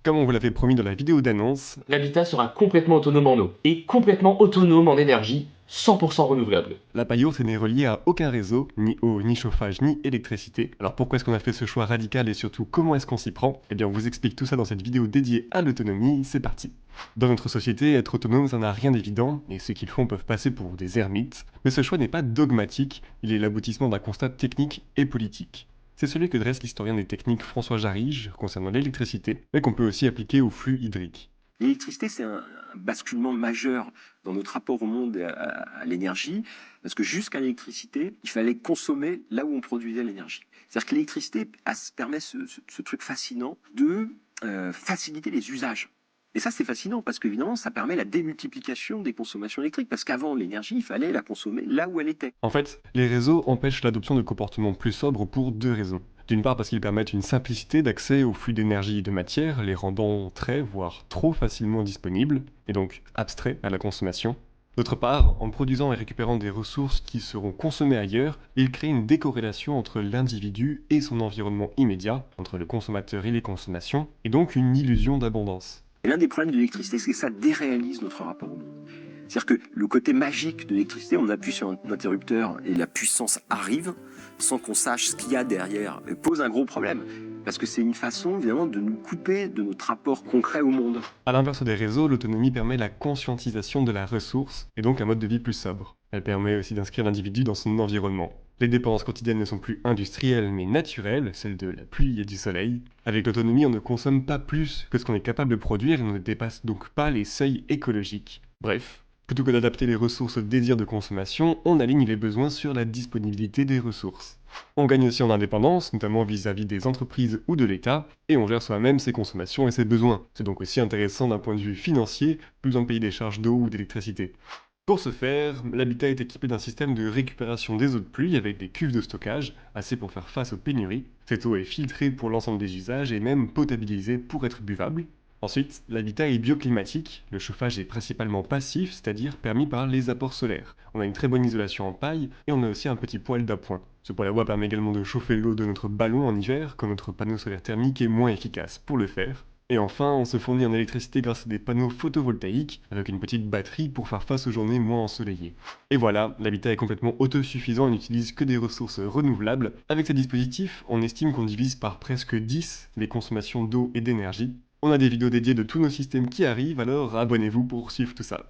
Comme on vous l'avait promis dans la vidéo d'annonce, L'habitat sera complètement autonome en eau et complètement autonome en énergie, 100% renouvelable. la paillote n'est reliée à aucun réseau, ni eau, ni chauffage, ni électricité. Alors pourquoi est-ce qu'on a fait ce choix radical et surtout comment est-ce qu'on s'y prend? Eh bien on vous explique tout ça dans cette vidéo dédiée à l'autonomie, c'est parti. Dans notre société, être autonome ça n'a rien d'évident, et ceux qui le font peuvent passer pour des ermites, mais ce choix n'est pas dogmatique, il est l'aboutissement d'un constat technique et politique. C'est celui que dresse l'historien des techniques François Jarige concernant l'électricité, mais qu'on peut aussi appliquer au flux hydrique. L'électricité, c'est un basculement majeur dans notre rapport au monde et à l'énergie, parce que jusqu'à l'électricité, il fallait consommer là où on produisait l'énergie. C'est-à-dire que l'électricité permet ce truc fascinant de faciliter les usages. Et ça, c'est fascinant parce qu'évidemment, ça permet la démultiplication des consommations électriques. Parce qu'avant, l'énergie, il fallait la consommer là où elle était. En fait, les réseaux empêchent l'adoption de comportements plus sobres pour deux raisons. D'une part parce qu'ils permettent une simplicité d'accès aux flux d'énergie et de matière, les rendant très, voire trop facilement disponibles, et donc abstraits à la consommation. D'autre part, en produisant et récupérant des ressources qui seront consommées ailleurs, ils créent une décorrélation entre l'individu et son environnement immédiat, entre le consommateur et les consommations, et donc une illusion d'abondance. Et l'un des problèmes de l'électricité, c'est que ça déréalise notre rapport au monde. C'est-à-dire que le côté magique de l'électricité, on appuie sur un interrupteur et la puissance arrive sans qu'on sache ce qu'il y a derrière, pose un gros problème. Parce que c'est une façon, évidemment, de nous couper de notre rapport concret au monde. A l'inverse des réseaux, l'autonomie permet la conscientisation de la ressource, et donc un mode de vie plus sobre. Elle permet aussi d'inscrire l'individu dans son environnement. Les dépendances quotidiennes ne sont plus industrielles mais naturelles, celles de la pluie et du soleil. Avec l'autonomie, on ne consomme pas plus que ce qu'on est capable de produire et on ne dépasse donc pas les seuils écologiques. Bref, plutôt que d'adapter les ressources au désir de consommation, on aligne les besoins sur la disponibilité des ressources. On gagne aussi en indépendance, notamment vis-à-vis des entreprises ou de l'État, et on gère soi-même ses consommations et ses besoins. C'est donc aussi intéressant d'un point de vue financier, plus besoin de payer des charges d'eau ou d'électricité. Pour ce faire, l'habitat est équipé d'un système de récupération des eaux de pluie avec des cuves de stockage, assez pour faire face aux pénuries. Cette eau est filtrée pour l'ensemble des usages et même potabilisée pour être buvable. Ensuite, l'habitat est bioclimatique, le chauffage est principalement passif, c'est-à-dire permis par les apports solaires. On a une très bonne isolation en paille et on a aussi un petit poêle d'appoint. Ce poêle à bois permet également de chauffer l'eau de notre ballon en hiver, quand notre panneau solaire thermique est moins efficace pour le faire. Et enfin, on se fournit en électricité grâce à des panneaux photovoltaïques, avec une petite batterie pour faire face aux journées moins ensoleillées. Et voilà, l'habitat est complètement autosuffisant et n'utilise que des ressources renouvelables. Avec ces dispositifs, on estime qu'on divise par presque 10 les consommations d'eau et d'énergie. On a des vidéos dédiées de tous nos systèmes qui arrivent, alors abonnez-vous pour suivre tout ça.